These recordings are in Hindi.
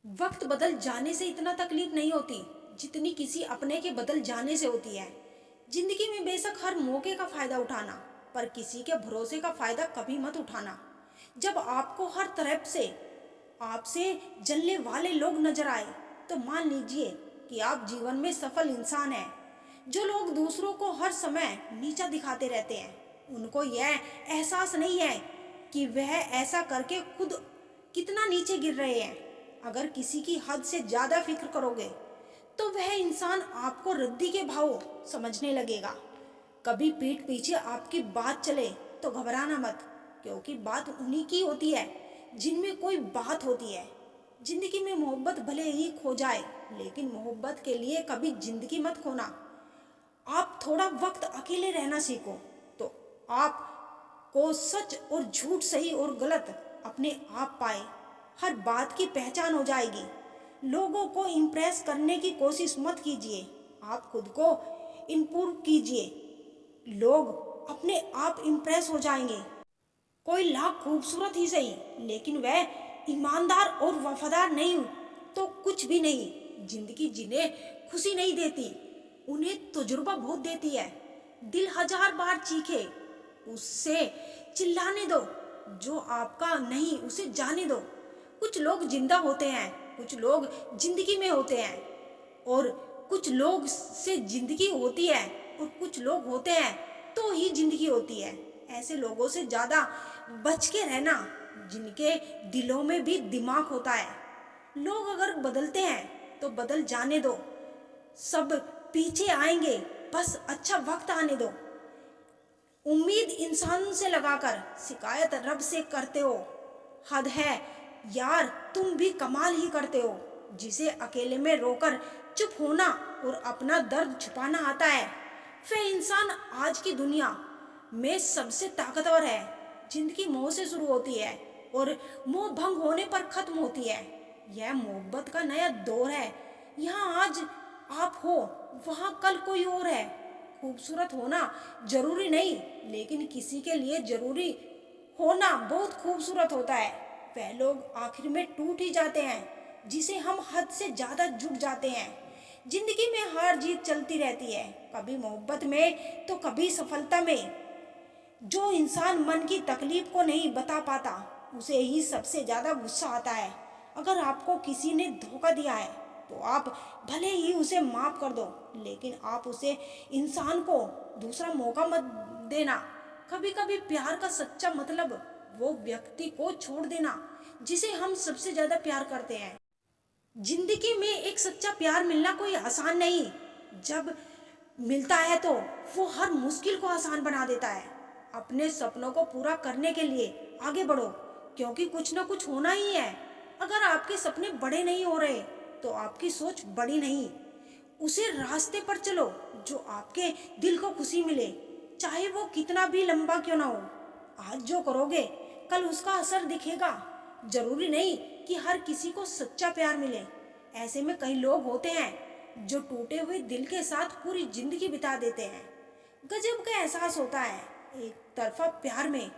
वक्त बदल जाने से इतना तकलीफ नहीं होती जितनी किसी अपने के बदल जाने से होती है। जिंदगी में बेशक हर मौके का फायदा उठाना, पर किसी के भरोसे का फायदा कभी मत उठाना। जब आपको हर तरफ से आपसे जलने वाले लोग नजर आए तो मान लीजिए कि आप जीवन में सफल इंसान हैं। जो लोग दूसरों को हर समय नीचा दिखाते रहते हैं, उनको यह एहसास नहीं है कि वह ऐसा करके खुद कितना नीचे गिर रहे हैं। अगर किसी की हद से ज्यादा फिक्र करोगे तो वह इंसान आपको रद्दी के भाव समझने लगेगा। कभी पीठ पीछे आपकी बात चले तो घबराना मत, क्योंकि बात उन्हीं की होती है जिनमें कोई बात होती है। जिंदगी में मोहब्बत भले ही खो जाए, लेकिन मोहब्बत के लिए कभी जिंदगी मत खोना। आप थोड़ा वक्त अकेले रहना सीखो तो आप को सच और झूठ, सही और गलत अपने आप पाए। हर बात की पहचान हो जाएगी। लोगों को इम्प्रेस करने की कोशिश मत कीजिए, आप खुद को इम्प्रूव कीजिए। लोग अपने आप इम्प्रेस हो जाएंगे। कोई लाख खूबसूरत ही सही, लेकिन वह ईमानदार और वफादार नहीं तो कुछ भी नहीं। जिंदगी जिन्हें खुशी नहीं देती उन्हें तजुर्बा बहुत देती है। दिल हजार बार चीखे, उससे चिल्लाने दो। जो आपका नहीं उसे जाने दो। कुछ लोग जिंदा होते हैं, कुछ लोग जिंदगी में होते हैं, और कुछ लोग से जिंदगी होती है, और कुछ लोग होते हैं तो ही जिंदगी होती है। ऐसे लोगों से ज्यादा बच के रहना जिनके दिलों में भी दिमाग होता है। लोग अगर बदलते हैं तो बदल जाने दो, सब पीछे आएंगे, बस अच्छा वक्त आने दो। उम्मीद इंसान से लगाकर शिकायत रब से करते हो, हद है यार, तुम भी कमाल ही करते हो। जिसे अकेले में रोकर चुप होना और अपना दर्द छुपाना आता है, वह इंसान आज की दुनिया में सबसे ताकतवर है। जिंदगी मोह से शुरू होती है और मोह भंग होने पर खत्म होती है। यह मोहब्बत का नया दौर है। यहाँ आज आप हो, वहाँ कल कोई और है। खूबसूरत होना जरूरी नहीं, लेकिन किसी के लिए जरूरी होना बहुत खूबसूरत होता है। वह लोग आखिर में टूट ही जाते हैं जिसे हम हद से ज्यादा झुक जाते हैं। जिंदगी में हार जीत चलती रहती है, कभी मोहब्बत में तो कभी सफलता में। जो इंसान मन की तकलीफ को नहीं बता पाता उसे ही सबसे ज्यादा गुस्सा आता है। अगर आपको किसी ने धोखा दिया है तो आप भले ही उसे माफ कर दो, लेकिन आप उसे इंसान को दूसरा मौका मत देना। कभी कभी प्यार का सच्चा मतलब वो व्यक्ति को छोड़ देना जिसे हम सबसे ज्यादा प्यार करते हैं। जिंदगी में एक सच्चा प्यार मिलना कोई आसान नहीं। जब मिलता है तो वो हर मुश्किल को आसान बना देता है। अपने सपनों को पूरा करने के लिए आगे बढ़ो, क्योंकि कुछ ना कुछ होना ही है। अगर आपके सपने बड़े नहीं हो रहे तो आपकी सोच बड़ी नहीं। उसे रास्ते पर चलो जो आपके दिल को खुशी मिले, चाहे वो कितना भी लंबा क्यों ना हो। आज जो करोगे कल उसका असर दिखेगा। जरूरी नहीं कि हर किसी को सच्चा प्यार मिले। ऐसे में कई लोग होते हैं जो टूटे हुए दिल के साथ पूरी जिंदगी बिता देते हैं। गजब का एहसास होता है एक तरफा प्यार में,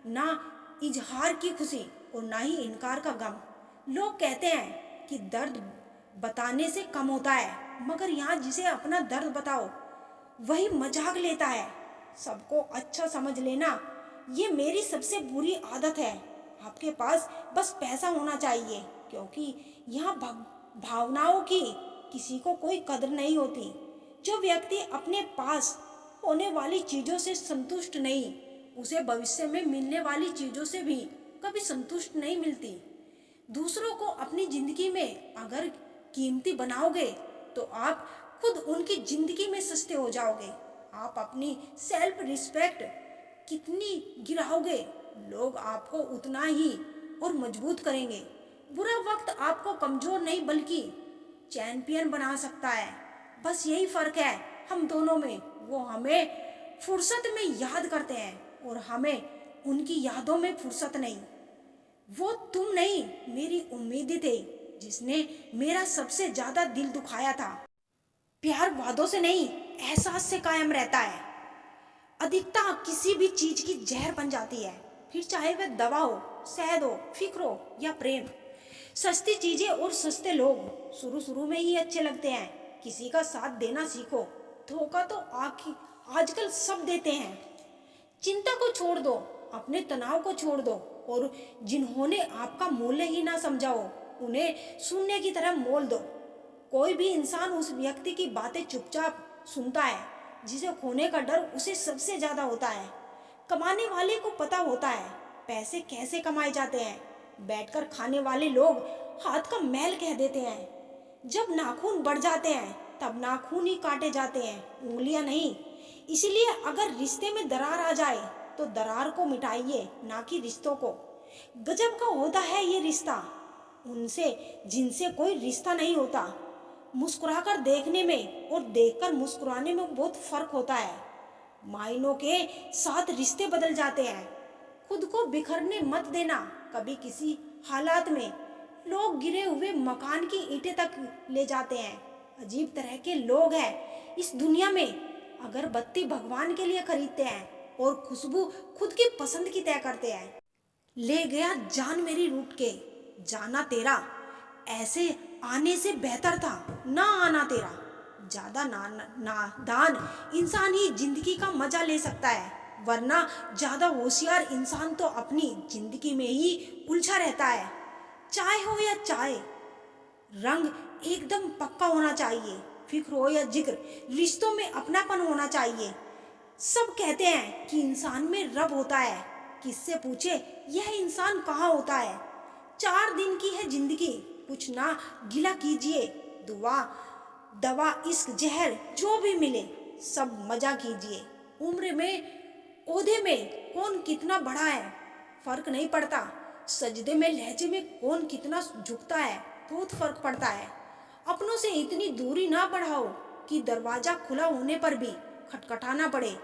ना इजहार की खुशी और ना ही इनकार का गम। लोग कहते हैं कि दर्द बताने से कम होता है, मगर यहाँ जिसे अपना दर्द बताओ वही मजाक लेता है। सबको अच्छा समझ लेना ये मेरी सबसे बुरी आदत है। आपके पास बस पैसा होना चाहिए, क्योंकि यहाँ भावनाओं की किसी को कोई कदर नहीं होती। जो व्यक्ति अपने पास होने वाली चीजों से संतुष्ट नहीं, उसे भविष्य में मिलने वाली चीजों से भी कभी संतुष्ट नहीं मिलती। दूसरों को अपनी जिंदगी में अगर कीमती बनाओगे तो आप खुद उनकी जिंदगी में सस्ते हो जाओगे। आप अपनी सेल्फ रिस्पेक्ट कितनी गिराओगे, लोग आपको उतना ही और मजबूत करेंगे। बुरा वक्त आपको कमजोर नहीं बल्कि चैंपियन बना सकता है। बस यही फर्क है हम दोनों में। वो हमें फुर्सत में याद करते हैं और हमें उनकी यादों में फुर्सत नहीं। वो तुम नहीं, मेरी उम्मीदें थे जिसने मेरा सबसे ज्यादा दिल दुखाया था। प्यार वादों से नहीं, एहसास से कायम रहता है। अधिकता किसी भी चीज की जहर बन जाती है, फिर चाहे वह दवा हो, शहद हो, फिक्र हो या प्रेम। सस्ती चीजें और सस्ते लोग शुरू शुरू में ही अच्छे लगते हैं। किसी का साथ देना सीखो, धोखा तो आजकल सब देते हैं। चिंता को छोड़ दो, अपने तनाव को छोड़ दो और जिन्होंने आपका मूल्य ही ना समझा हो उन्हें शून्य की तरह मोल दो। कोई भी इंसान उस व्यक्ति की बातें चुपचाप सुनता है जिसे खोने का डर उसे सबसे ज्यादा होता है। कमाने वाले को पता होता है पैसे कैसे कमाए जाते हैं। बैठकर खाने वाले लोग हाथ का मैल कह देते हैं। जब नाखून बढ़ जाते हैं तब नाखून ही काटे जाते हैं, उंगलियां नहीं। इसलिए अगर रिश्ते में दरार आ जाए तो दरार को मिटाइए, ना कि रिश्तों को। गजब का होता है ये रिश्ता उनसे जिनसे कोई रिश्ता नहीं होता। मुस्कुराकर देखने में और देखकर मुस्कुराने में बहुत फर्क होता है। मायनों के साथ रिश्ते बदल जाते हैं। खुद को बिखरने मत देना कभी किसी हालात में। लोग गिरे हुए मकान की ईंटें तक ले जाते हैं। अजीब तरह के लोग हैं इस दुनिया में। अगरबत्ती भगवान के लिए खरीदते हैं और खुशबू खुद की पसंद की तय करते हैं। ले गया जान मेरी रूठ के, जाना तेरा ऐसे आने से बेहतर था ना आना तेरा। ज्यादा नादान इंसान ही जिंदगी का मजा ले सकता है, वरना ज्यादा होशियार इंसान तो अपनी जिंदगी में ही उलझा रहता है। चाय हो या चाय, रंग एकदम पक्का होना चाहिए। फिक्र हो या जिक्र, रिश्तों में अपनापन होना चाहिए। सब कहते हैं कि इंसान में रब होता है, किससे पूछे यह इंसान कहाँ होता है। 4 दिन की है जिंदगी, कुछ ना गिला कीजिए। दुआ दवा इश्क जहर जो भी मिले सब मजा कीजिए। उम्र में ओहदे में कौन कितना बड़ा है फर्क नहीं पड़ता। सजदे में लहजे में कौन कितना झुकता है बहुत फर्क पड़ता है। अपनों से इतनी दूरी ना बढ़ाओ कि दरवाजा खुला होने पर भी खटखटाना पड़े।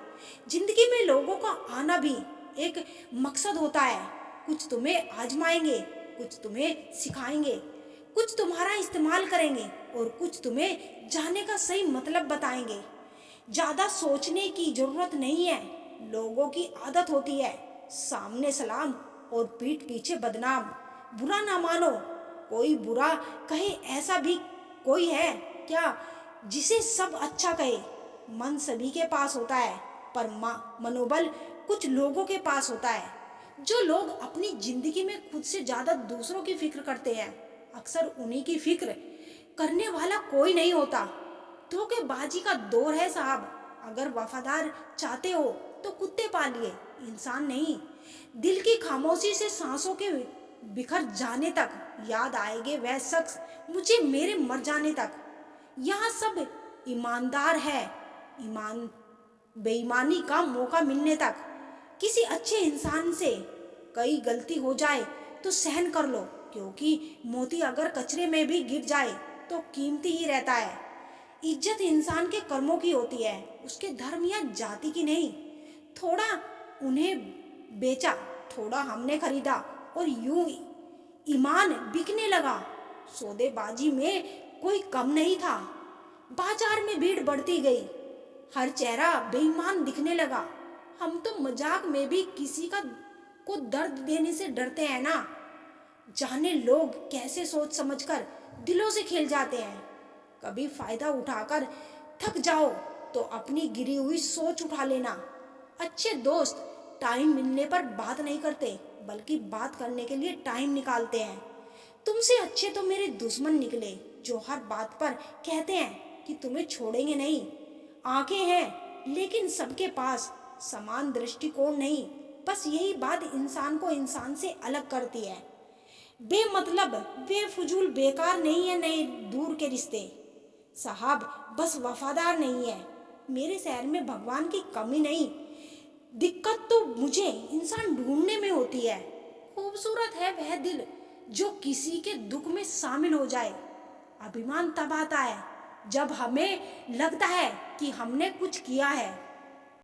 जिंदगी में लोगों का आना भी एक मकसद होता है। कुछ तुम्हें आजमाएंगे, कुछ तुम्हें सिखाएंगे, कुछ तुम्हारा इस्तेमाल करेंगे और कुछ तुम्हें जाने का सही मतलब बताएंगे। ज्यादा सोचने की जरूरत नहीं है। लोगों की आदत होती है सामने सलाम और पीठ पीछे बदनाम। बुरा ना मानो, कोई बुरा कहे ऐसा भी कोई है क्या जिसे सब अच्छा कहे। मन सभी के पास होता है पर मनोबल कुछ लोगों के पास होता है। जो लोग अपनी जिंदगी में खुद से ज्यादा दूसरों की फिक्र करते हैं अक्सर उन्हीं की फिक्र करने वाला कोई नहीं होता। धोखेबाजी का दौर है साहब। अगर वफादार चाहते हो तो कुत्ते पालिए, इंसान नहीं। दिल की खामोशी से सांसों के बिखर जाने तक याद आएंगे वह शख्स मुझे मेरे मर जाने तक। यहाँ सब ईमानदार है, बेईमानी का मौका मिलने तक। किसी अच्छे इंसान से कई गलती हो जाए तो सहन कर लो, क्योंकि मोती अगर कचरे में भी गिर जाए तो कीमती ही रहता है। इज्जत इंसान के कर्मों की होती है, उसके धर्म या जाति की नहीं। थोड़ा उन्हें बेचा, थोड़ा हमने खरीदा और यूं ईमान बिकने लगा। सौदेबाजी में कोई कम नहीं था। बाजार में भीड़ बढ़ती गई, हर चेहरा बेईमान दिखने लगा। हम तो मजाक में भी किसी को दर्द देने से डरते हैं ना। जाने लोग कैसे सोच समझकर दिलों से खेल जाते हैं। कभी फायदा उठाकर थक जाओ तो अपनी गिरी हुई सोच उठा लेना। अच्छे दोस्त टाइम मिलने पर बात नहीं करते बल्कि बात करने के लिए टाइम निकालते हैं। तुमसे अच्छे तो मेरे दुश्मन निकले जो हर बात पर कहते हैं कि तुम्हें छोड़ेंगे नहीं। आंखें हैं लेकिन सबके पास समान दृष्टिकोण नहीं। बस यही बात इंसान को इंसान से अलग करती है। बेमतलब बेफजूल बेकार नहीं है नए दूर के रिश्ते साहब, बस वफादार नहीं है। मेरे शहर में भगवान की कमी नहीं, दिक्कत तो मुझे इंसान ढूंढने में होती है। खूबसूरत है वह दिल जो किसी के दुख में शामिल हो जाए। अभिमान तब आता है जब हमें लगता है कि हमने कुछ किया है